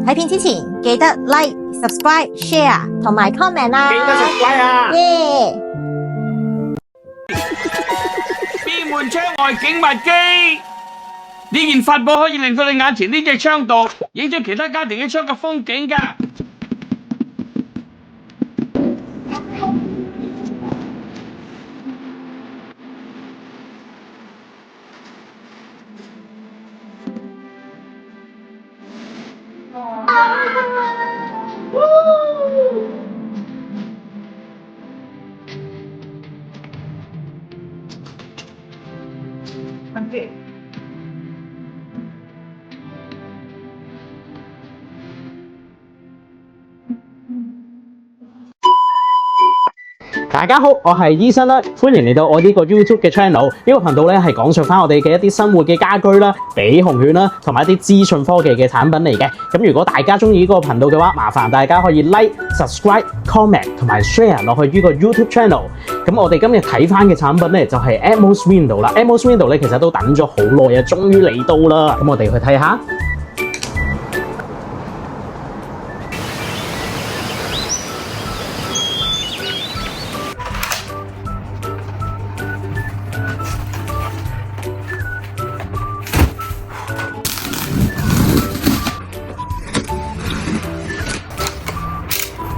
睇片之前記得 like、subscribe、share 同埋 comment 啦。記得subscribe啊！耶！邊門窗外景物機，呢件法寶可以令到你眼前呢隻窗度影咗其他家庭嘅窗嘅風景㗎。大家好，我係醫生啦，歡迎嚟到我呢個 YouTube 嘅 channel。呢個頻道咧係講述翻我哋嘅一啲生活嘅家居啦、比熊犬啦，同埋一啲資訊科技嘅產品嚟嘅。咁如果大家中意呢個頻道嘅話，麻煩大家可以 like、subscribe、comment 同埋 share 落去呢個 YouTube channel。咁我哋今日睇翻嘅產品咧就係 Atmos Window 啦。Atmos Window 咧其實都等咗好耐啊，終於嚟到啦。咁我哋去睇下。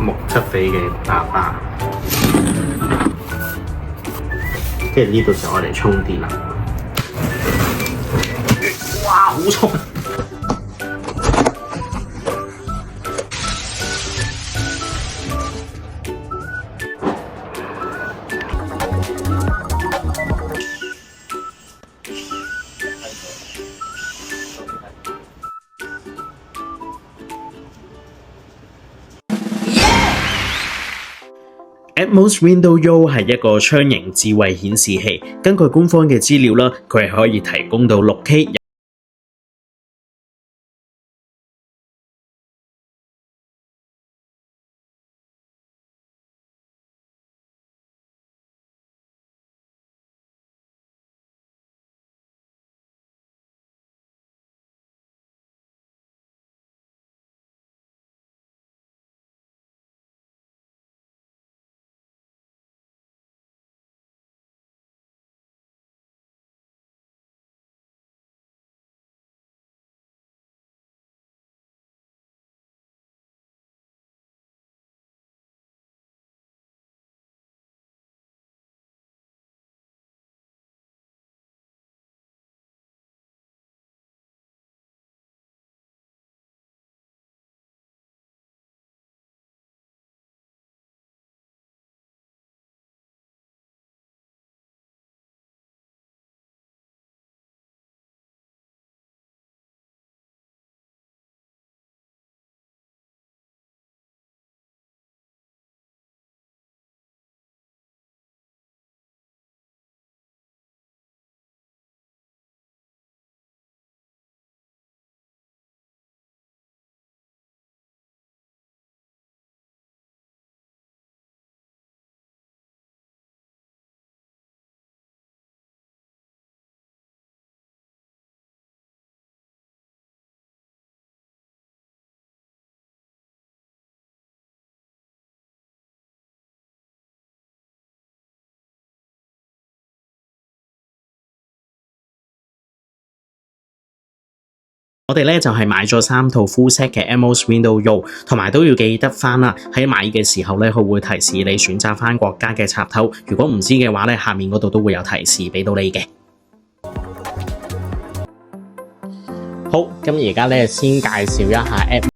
木質肥嘅喇叭，跟住呢度就我哋充電啦。哇，好重！Atmos Window U 係一個雙型智慧顯示器，根據官方嘅資料啦，佢係可以提供到 6K。我哋咧就係買咗3套 full set 嘅 Atmos Window U， 同埋都要記得翻啦。喺買嘅時候咧，佢會提示你選擇翻國家嘅插頭。如果唔知嘅話咧，下面嗰度都會有提示俾到你嘅。好，咁而家咧先介紹一下 Atmos。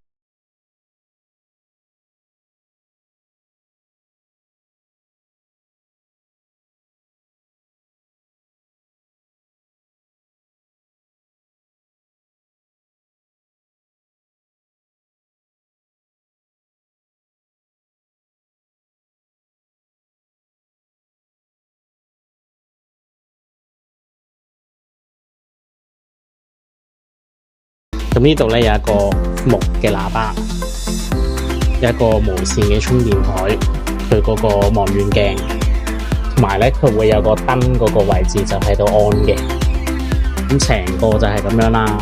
咁呢度咧有一個木嘅喇叭，有一個無線嘅充電台，佢嗰個望遠鏡，同埋咧佢會有個燈嗰個位置就喺度 on 嘅。咁成個就係咁樣啦。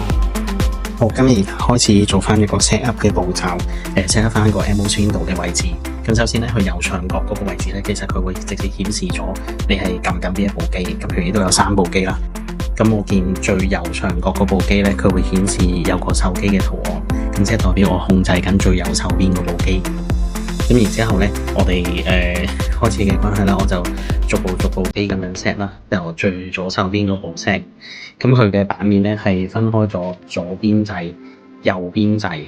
好，咁而家開始做翻一個 set up 嘅步驟，set up 翻個 MOC window 嘅位置。咁首先咧，去右上角嗰個位置咧，其實佢會直接顯示咗你係撳緊邊一部機。咁譬如呢度有3部機啦，咁我見最右上角嗰部機咧，佢會顯示有個手機嘅圖案，咁即係代表我控制緊最右手邊嗰部機。咁然之後咧，我哋開始嘅關係啦，我就逐步機咁樣 set 啦，由最左手邊嗰部 set。咁佢嘅版面咧係分開咗左邊掣、右邊掣。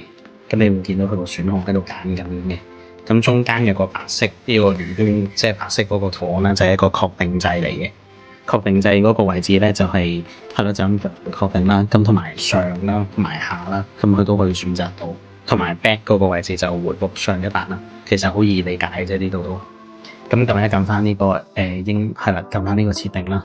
咁你會見到佢個選項喺度揀緊嘅。咁中間有個白色呢個魚圈，即係白色嗰個圖案咧，就係一個確定掣嚟嘅。確定掣嗰個位置咧就係咯，就咁確定啦。咁同埋上啦，同埋下啦，咁佢都可以選擇到。同埋 back 嗰個位置就回復上一版啦。其實好易理解啫，呢度都。咁撳一撳翻呢個應係啦，撳翻呢個設定啦。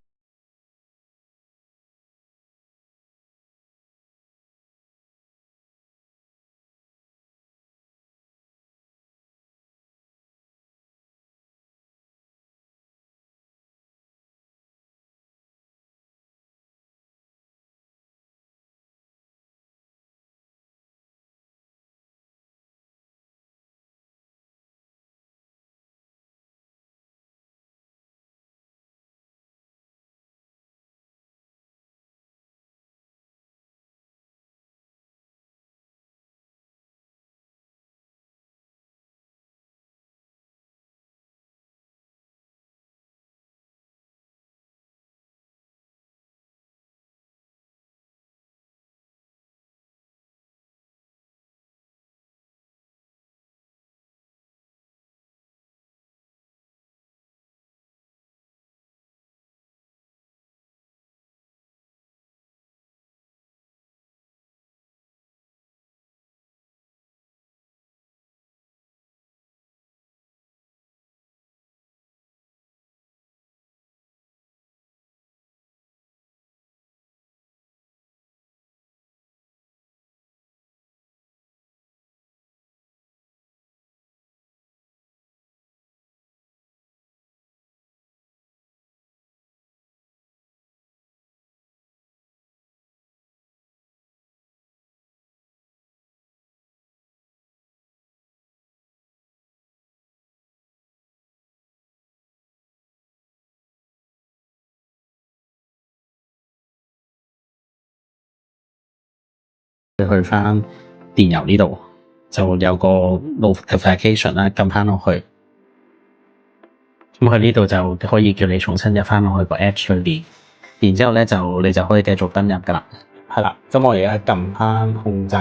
去翻電郵呢度，就有個 notification 啦，撳翻落去。咁佢呢度就可以叫你重新入翻落去個 Apps 裏邊，然之後咧你就可以繼續登入噶啦。係啦，咁我而家撳翻控制，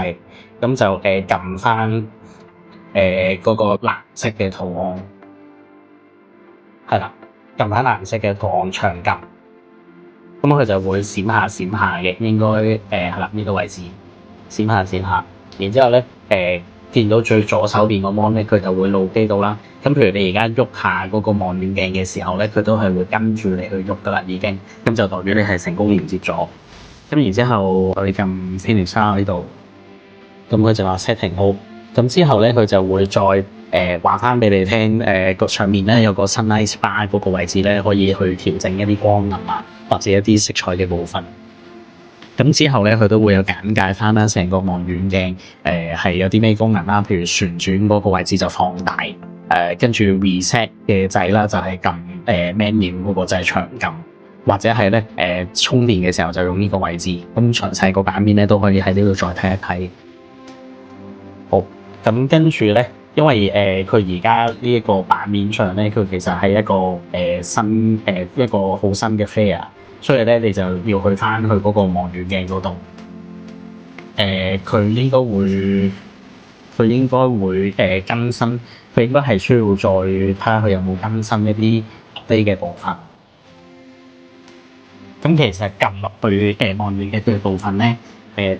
咁就撳翻嗰個藍色嘅圖案。係啦，撳翻藍色嘅圖案長撳，咁佢就會閃下嘅，應該係啦呢個位置。閃下，然之後咧見到最左手邊個 mon 咧，佢就會露機到啦。咁譬如你而家喐下嗰個望遠鏡嘅時候咧，佢都係會跟住你去喐噶啦，已經。咁就代表你係成功連接咗。咁然之後我哋撳 finish 呢度，咁佢就話 setting 好。咁之後咧，佢就會再話翻俾你聽，個上面咧有個 sunlight bar 嗰個位置咧，可以去調整一啲光能啊，或者一啲色彩嘅部分。咁之後咧，佢都會有簡介翻啦，成個望遠鏡係有啲咩功能啦，譬如旋轉嗰個位置就放大，跟住 reset 嘅掣啦，就係撳menu 嗰個掣長撳，或者係咧充電嘅時候就用呢個位置。咁詳細個版面咧都可以喺呢度再睇一睇。好，咁跟住咧，因為佢而家呢一個版面上咧，佢其實係一個新一個好新嘅 Fair。所以咧，你就要去翻去嗰個望遠鏡嗰度。佢應該會更新，佢應該係需要再睇下佢有冇更新一啲 update 嘅部分。咁其實撳落去望遠鏡嘅部分咧，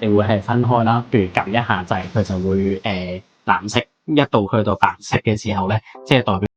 你會係分開啦。譬如撳一下掣，佢就會藍色，一到去到白色嘅時候咧，即係代表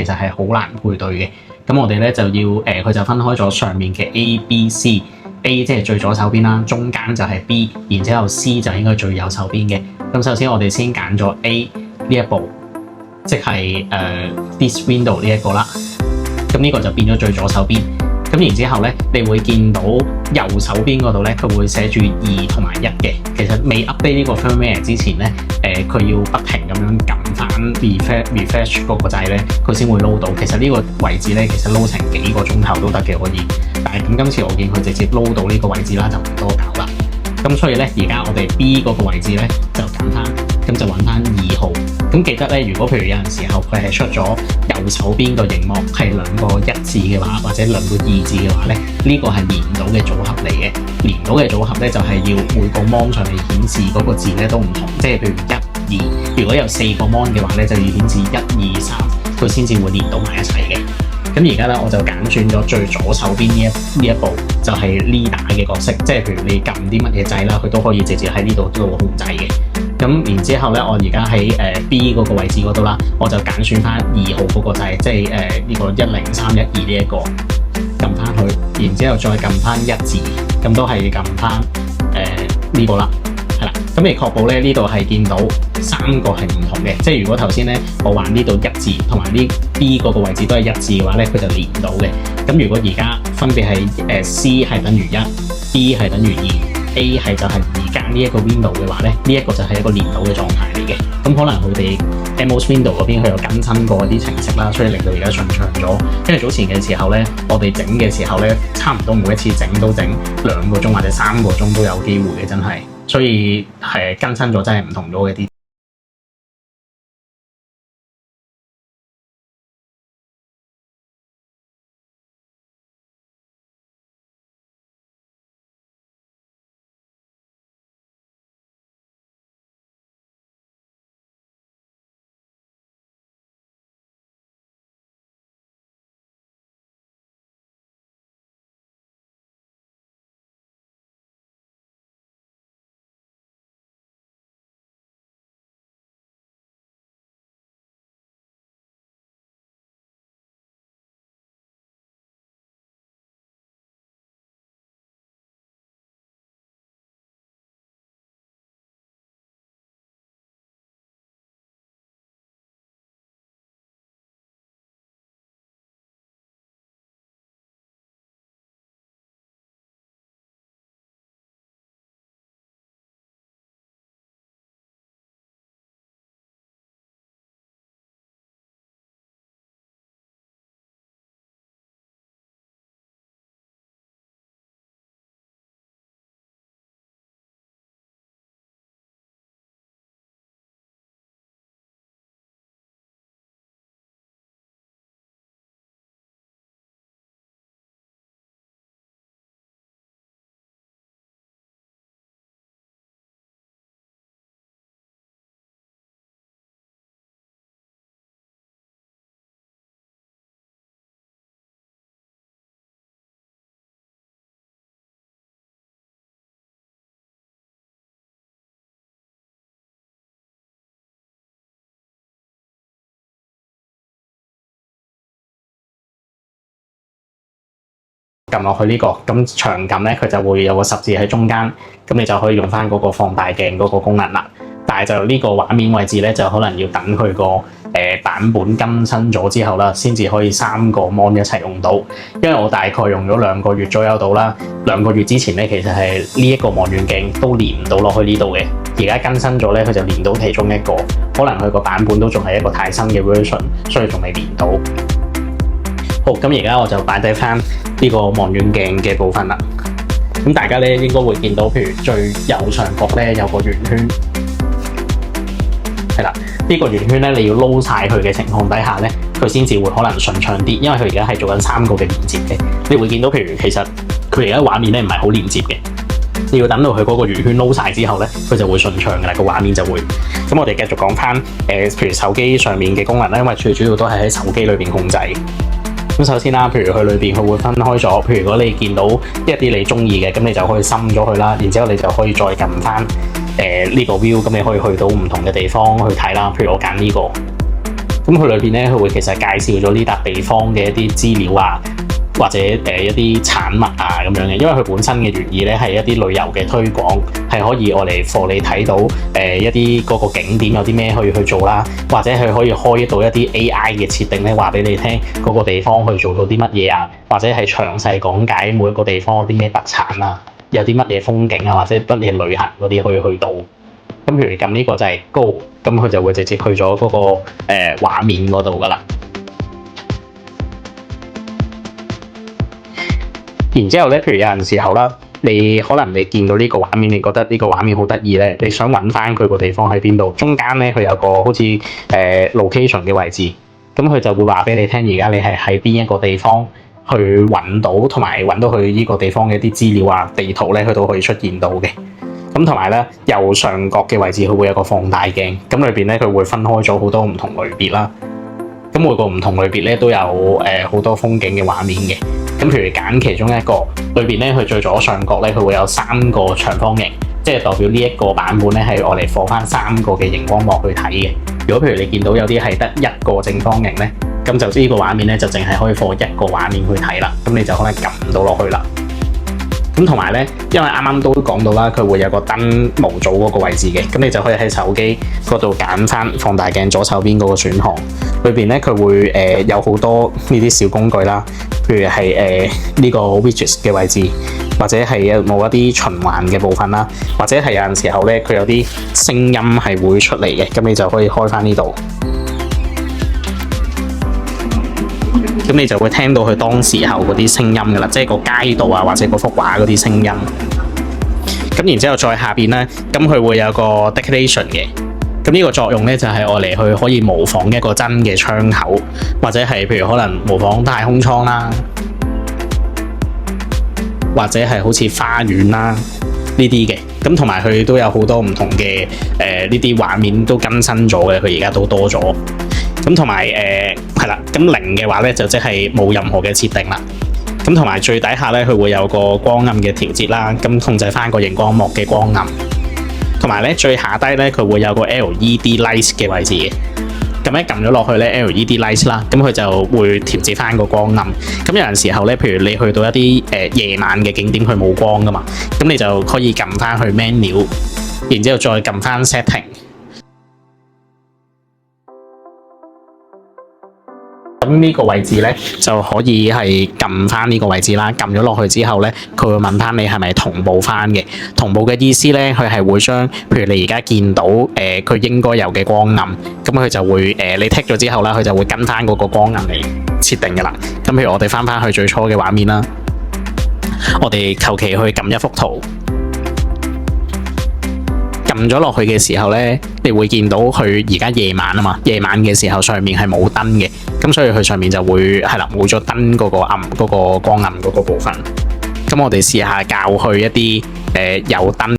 其實係好難配對嘅。咁我哋咧就要佢就分開咗上面嘅 A、B、C。A 即係最左手邊啦，中間就係 B， 然之後 C 就應該最右手邊嘅。咁首先我哋先揀咗 A 呢一步，即係this window 呢一個啦。咁呢個就變咗最左手邊。咁然之後咧，你會見到右手邊嗰度咧，佢會寫住2同埋1嘅。其實未 update 呢個 firmware 之前咧，佢要不停咁樣撳翻 refresh 嗰個掣咧，佢先會 load 到。其實呢個位置咧，其實 load 成幾個鐘頭都得嘅可以。但係咁今次我見佢直接 load 到呢個位置啦，就唔多搞啦。咁所以咧，而家我哋 B 嗰個位置咧就揀翻，咁就揾翻2號。咁記得咧，如果譬如有陣時候佢係出咗右手邊個熒幕係兩個1字嘅話，或者兩個2字嘅話咧，呢個係連唔到嘅組合嚟嘅。連到嘅組合咧就係要每個 mon 上面顯示嗰個字咧都唔同，即係譬如1、2，如果有4個 mon 嘅話咧，就要顯示1、2、3，佢先至會連到埋一齊嘅。咁而家咧我就揀轉咗最左手邊呢一步，就係 leader 嘅角色，即係譬如你撳啲乜嘢掣啦，佢都可以直接喺呢度控制嘅。咁然之後咧，我而家喺B 嗰個位置嗰度啦，我就揀選翻2號嗰個掣，即係呢個10312呢一個，撳翻佢，然之後再撳翻1字，咁都係撳翻呢個啦，係啦。咁你確保咧呢度係見到3個係唔同嘅，即係如果頭先咧我話呢度1字同埋呢 B 嗰個位置都係1字嘅話咧，佢就連唔到嘅。咁如果而家分別係C 係等於1，B 係等於2。A 係就係而家呢一個 window 嘅話咧，呢一個就係一個連到嘅狀態嚟嘅。咁可能佢哋 MOS Window 嗰邊佢有更新過啲程式啦，所以令到而家順暢咗。因為早前嘅時候咧，我哋整嘅時候咧，差唔多每一次整都整2個鐘或者3個鐘都有機會嘅，真係。所以係更新咗真係唔同咗嘅啲。撳落去呢個，咁長撳咧，佢就會有個10字喺中間，咁你就可以用翻嗰個放大鏡嗰個功能啦。但係就呢個畫面位置咧，就可能要等佢個版本更新咗之後啦，先至可以3個 mon 一齊用到。因為我大概用咗2個月左右到啦，2個月之前咧，其實係呢一個望遠鏡都連唔到落去呢度嘅。而家更新咗咧，佢就連到其中一個，可能佢個版本都仲係一個太新嘅 version， 所以仲未連到。好，咁而家我就擺低翻呢個望遠鏡嘅部分啦。咁大家咧應該會見到，譬如最右上角咧有個圓圈，係啦。呢個圓圈咧你要撈晒佢嘅情況底下咧，佢先至會可能順暢啲。因為佢而家係做緊3個嘅連接嘅。你會見到，譬如其實佢而家畫面咧唔係好連接嘅，你要等到佢嗰個圓圈撈晒之後咧，佢就會順暢噶啦，個畫面就會。咁我哋繼續講翻譬如手機上面嘅功能啦，因為最主要都係喺手機裏邊控制。咁首先啦，譬如佢裏邊佢會分開咗，譬如如果你見到一啲你中意嘅，咁你就可以深咗佢啦，然之後你就可以再撳翻呢個 view，咁你可以去到唔同嘅地方去睇啦。譬如我揀呢個，咁佢裏邊咧，佢會其實介紹咗呢笪地方嘅一啲資料啊，或者一啲產物啊咁樣嘅。因為佢本身嘅原意咧係一啲旅遊嘅推廣，係可以我嚟幫你睇到一啲嗰個景點有啲咩可以去做啦，或者佢可以開到一啲 AI 嘅設定咧，話俾你聽嗰個地方去做到啲乜嘢啊，或者係詳細講解每一個地方有啲咩特產啊，有啲乜嘢風景啊，或者乜嘢旅行嗰啲可以去到。咁譬如撳呢個就係 Go， 咁佢就會直接去咗嗰個畫面嗰度噶啦。然之後咧，譬如有陣時候啦，你可能你見到呢個畫面，你覺得呢個畫面好得意咧，你想揾翻佢個地方喺邊度？中間咧佢有個好似location 嘅位置，咁佢就會話俾你聽，而家你係喺邊一個地方去揾到，同埋揾到佢呢個地方嘅一啲資料啊、地圖咧，佢都可以出現到嘅。咁同埋咧，右上角嘅位置佢會有個放大鏡，咁裏邊咧佢會分開咗好多唔同類別啦。咁每個唔同類別咧都有好多風景嘅畫面嘅。咁譬如揀其中一個裏邊咧，佢最左上角咧佢會有3個長方形，即係代表呢一個版本咧係我嚟放翻3個嘅熒光幕去睇嘅。如果譬如你見到有啲係得1個正方形咧，咁就呢個畫面咧就淨係可以放1個畫面去睇啦。咁你就可能撳唔到落去啦。咁同埋咧，因為啱啱都講到啦，佢會有個燈模組嗰個位置嘅，咁你就可以喺手機嗰度揀翻放大鏡左手邊嗰個選項，裏邊咧佢會有好多呢啲小工具啦，譬如係呢個 widgets 嘅位置，或者係有冇一啲循環嘅部分啦，或者係有陣時候咧佢有啲聲音係會出嚟嘅，咁你就可以開翻呢度。咁你就會聽到佢當時候嗰啲聲音㗎啦，即係個街道啊，或者嗰幅畫嗰啲聲音。咁然之後再下邊咧，咁佢會有個 decoration 嘅。咁呢個作用咧就係我嚟去可以模仿一個真嘅窗口，或者係譬如可能模仿太空艙啦，或者係好似花園啦呢啲嘅。咁同埋佢都有好多唔同嘅呢啲畫面都更新咗嘅，佢而家都多咗。咁同埋係啦，咁0嘅話咧就即係冇任何嘅設定啦。咁同埋最底下咧，佢會有個光暗嘅調節啦，咁控制翻個熒光幕嘅光暗。同埋咧最下低咧，佢會有個 LED light 嘅位置嘅。咁一撳咗落去咧 LED light 啦，咁佢就會調節翻個光暗。咁有陣時候咧，譬如你去到一啲夜晚嘅景點，佢冇光噶嘛，咁你就可以撳翻去 menu， 然之後再撳翻 setting。咁呢個位置咧就可以係撳翻呢個位置啦，撳咗落去之後咧，佢會問翻你係咪同步翻嘅。同步嘅意思咧，佢係會將譬如你而家見到佢應該有嘅光暗，咁佢就會你剔咗之後啦，佢就會跟翻嗰個光暗嚟設定㗎啦。咁譬如我哋翻去最初嘅畫面啦，我哋求其去撳一幅圖。撳咗落去嘅時候咧，你會見到佢而家夜晚啊嘛，夜晚嘅時候上面係冇燈嘅，咁所以佢上面就會係啦，冇咗燈嗰個暗嗰個光暗嗰個部分。咁我哋試下校去一啲有燈。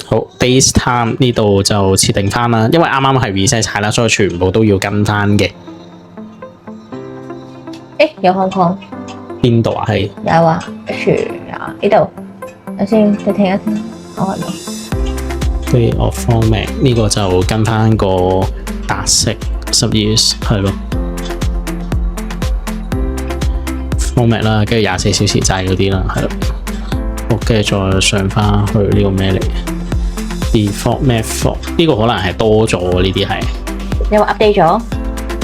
好 ，base time 呢度就設定翻啦，因為啱啱係 reset 晒啦，所以全部都要跟翻嘅。有空空邊度啊？係有啊，樹啊呢度，等先，你聽一聽，我喺度。Way of format 呢個就跟翻個格式12月係咯 format 啦，跟住24小時制嗰啲啦，係咯。好，跟住再上翻去呢個咩嚟 ？default method 呢個可能係多咗呢啲係。你話 update 咗？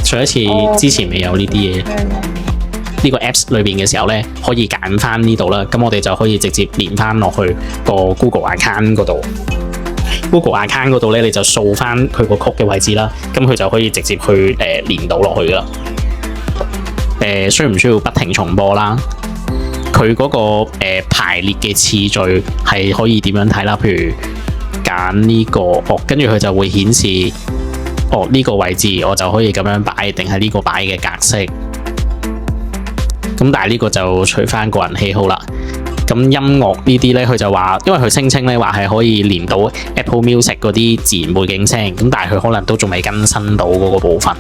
上一次之前未有呢啲嘢。呢個 Apps 裏邊嘅時候咧，可以揀翻呢度啦。咁我哋就可以直接連翻落去個 Google account 嗰度。Google account 嗰度咧，你就掃翻佢個曲嘅位置啦。咁佢就可以直接去連到落去噶啦。需唔需要不停重播啦？佢嗰個排列嘅次序係可以點樣睇啦？譬如揀呢個跟住佢就會顯示呢個位置我就可以咁樣擺，定係呢個擺嘅格式。咁但係呢個就隨翻個人喜好啦。咁音樂呢啲咧，佢就話，因為佢聲稱咧話係可以連到 Apple Music 嗰啲自然背景聲，咁但係佢可能都仲未更新到嗰個部分。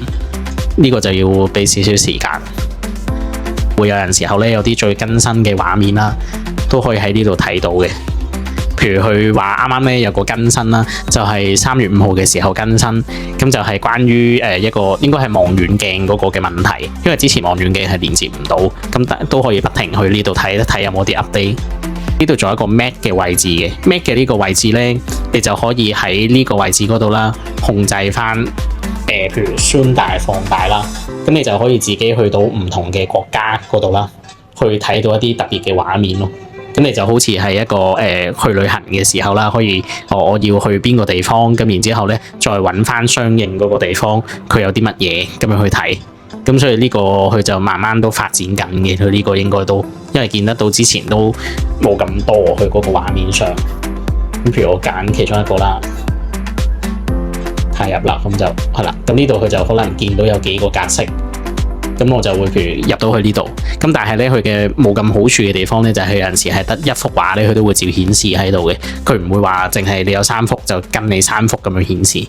呢個就要俾少少時間。會有陣時候咧有啲最更新嘅畫面啦，都可以喺呢度睇到嘅。譬如佢話啱啱咧有個更新啦，就係3月5號嘅時候更新，咁就係關於一個應該係望遠鏡嗰個嘅問題，因為之前望遠鏡係連接唔到，咁都可以不停去呢度睇一睇有冇啲 update。呢度仲有一個 Mac 嘅位置嘅 ，Mac 嘅呢個位置咧，你就可以喺呢個位置嗰度啦，控制翻譬如 zoom 大放大啦，咁你就可以自己去到唔同嘅國家嗰度啦，去睇到一啲特別嘅畫面咯。咁你就好似係一個去旅行嘅時候啦，可以我要去邊個地方，咁然之後咧再揾翻相應嗰個地方，佢有啲乜嘢咁樣去睇。咁所以呢個佢就慢慢都發展緊嘅，佢呢個應該都因為見得到之前都冇咁多佢嗰個畫面上。咁譬如我揀其中一個啦，太入啦，咁就係啦。咁呢度佢就可能見到有幾個格式。咁我就會譬如入到去呢度，咁但係咧佢嘅冇咁好處嘅地方咧，就係有陣時係得一幅畫咧，佢都會照顯示喺度嘅，佢唔會話淨係你有3幅就跟你3幅咁樣顯示。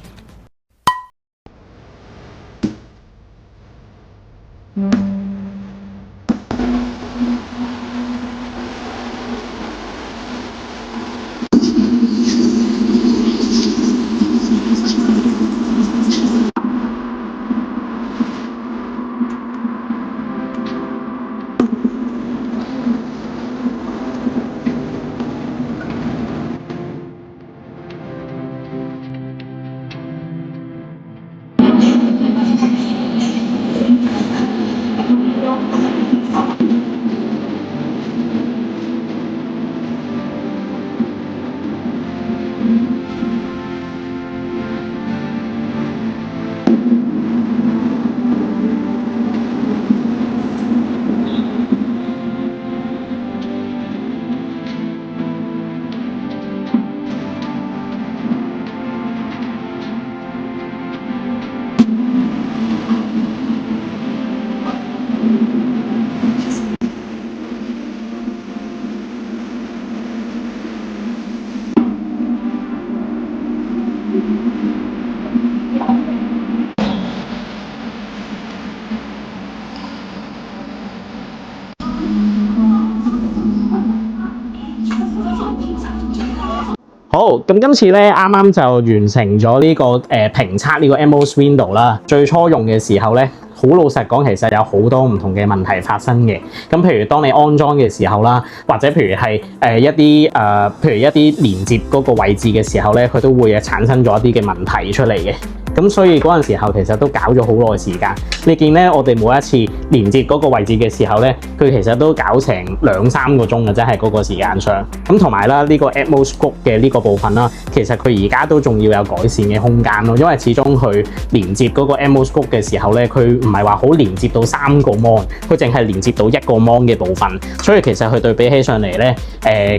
好，咁今次咧啱啱就完成咗呢個評測呢個 MOS Window 啦。最初用嘅時候咧，好老實講，其實有好多唔同嘅問題發生嘅。咁譬如當你安裝嘅時候啦，或者譬如係一啲譬如一啲連接嗰個位置嘅時候咧，佢都會產生咗一啲嘅問題出嚟嘅。咁所以嗰陣時候其實都搞咗好耐時間。你見咧，我哋每一次連接嗰個位置嘅時候咧，佢其實都搞成2-3個鐘嘅，真係嗰個時間上。咁同埋啦，呢個 Atmos Group 嘅呢個部分啦，其實佢而家都仲要有改善嘅空間咯。因為始終佢連接嗰個 Atmos Group 嘅時候咧，佢唔係話好連接到3個 mon， 佢淨係連接到1個 mon 嘅部分。所以其實佢對比起上嚟咧，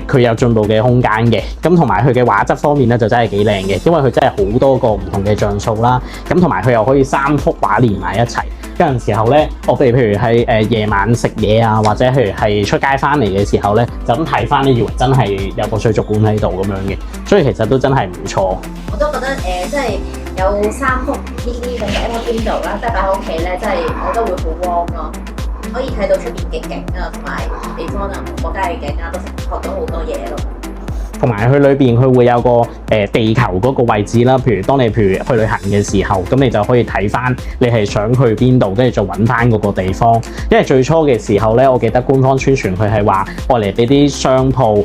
佢有進步嘅空間嘅。咁同埋佢嘅畫質方面咧，就真係幾靚嘅，因為佢真係好多個唔同嘅像素啦。咁同埋佢又可以3幅畫連埋一齊。有陣時候咧，我哋譬如係夜晚食嘢啊，或者譬如係出街翻嚟嘅時候咧，就咁睇翻咧，以為真係有個水族館喺度咁樣嘅，所以其實都真係唔錯。我都覺得即係有3幅呢啲咁嘅 MOS Window 啦，即係擺喺屋企咧，真係我覺得會好 warm 咯，可以睇到出邊嘅景啊，同埋地方啊，唔同國家嘅景啊，都學到好多嘢咯。同埋佢裏邊佢會有個地球嗰個位置啦。譬如當你去旅行嘅時候，咁你就可以睇翻你係想去邊度，跟住再揾翻嗰個地方。因為最初嘅時候咧，我記得官方宣傳佢係話愛嚟俾啲商鋪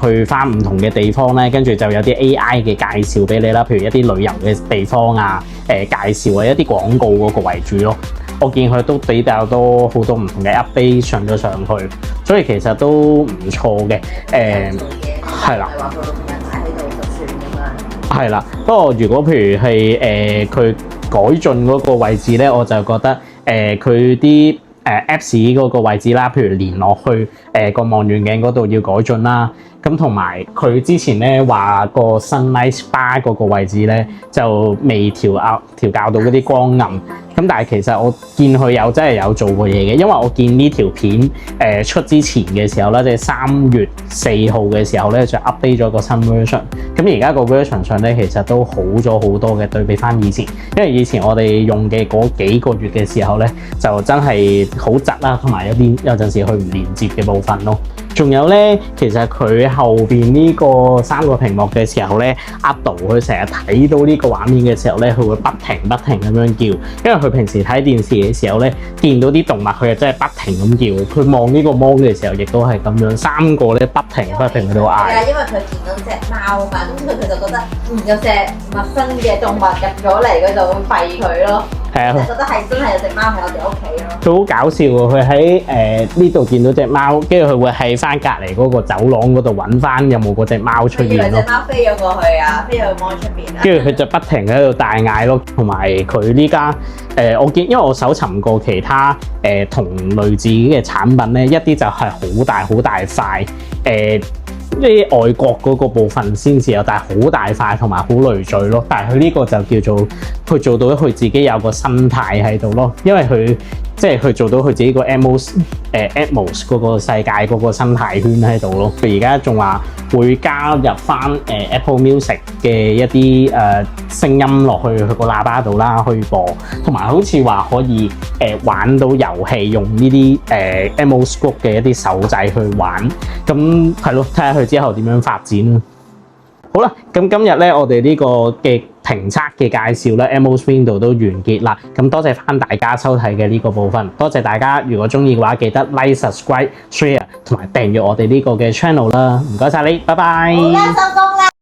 去翻唔同嘅地方咧，跟住就有啲 AI 嘅介紹俾你啦，譬如一啲旅遊嘅地方啊，介紹啊一啲廣告嗰個為主咯。我見佢都比較多好多唔同嘅 update 上咗上去，所以其實都唔錯嘅。係啦，唔係話個路人擺喺度就算咁樣。係啦，不過如果譬如係佢改進嗰個位置咧，我就覺得佢啲Apps 嗰個位置啦，譬如連落去個望遠鏡嗰度要改進啦。咁同埋佢之前咧話個 Sunlight Spa 嗰個位置咧就未調校到嗰啲光暗。咁但係其實我見佢真係有做過嘢嘅，因為我見呢條片出之前嘅時候咧，即係3月4號嘅時候咧就 update 咗個新 version。咁而家個 version 上咧其實都好咗好多嘅，對比翻以前。因為以前我哋用嘅嗰幾個月嘅時候咧，就真係好窒啦，同埋有陣時佢唔連接嘅部分咯。仲有咧，其實佢後邊呢個3個屏幕嘅時候咧，Ado佢成日睇到呢個畫面嘅時候咧，佢會不停咁樣叫，因為佢平時睇電視嘅時候咧，見到啲動物佢又真係不停咁叫，佢望呢個芒嘅時候亦都係咁樣，3個咧不停喺度嗌。係啊，因為佢見到隻貓嘛，咁佢就覺得有隻陌生嘅動物入咗嚟，佢就會吠佢咯。係啊，覺得係真係有隻貓喺我哋屋企咯。佢好搞笑喎！佢喺呢度見到隻貓，跟住佢會喺翻隔離嗰個走廊嗰度揾翻有冇嗰隻貓出現咯。隻貓飛咗過去啊，飛咗去芒出邊啊。跟住佢就不停喺度大嗌咯，同埋佢呢家我見，因為我搜尋過其他同類似嘅產品咧，一啲就係好大塊啲外國嗰個部分先至有，但係好大塊同埋好累贅咯。但係佢呢個就叫做佢做到佢自己有個生態喺度咯，因為佢即係佢做到佢自己個 Atmos 嗰個世界嗰個生態圈喺度咯。佢而家仲話會加入翻Apple Music 嘅一啲聲音落去佢個喇叭度啦，可以播，同埋好似話可以玩到遊戲，用呢啲Atmos Group 嘅一啲手掣去玩，咁係咯，睇下佢之後點樣發展啦。好啦，咁今日咧我哋呢個嘅評測嘅介紹咧 Atmos Window 都完結啦。咁多謝翻大家收睇嘅呢個部分，多謝大家。如果中意嘅話，記得 Like、Subscribe、Share 同埋訂閱我哋呢個嘅 channel 啦。唔該晒你，拜拜。好啦，收工啦。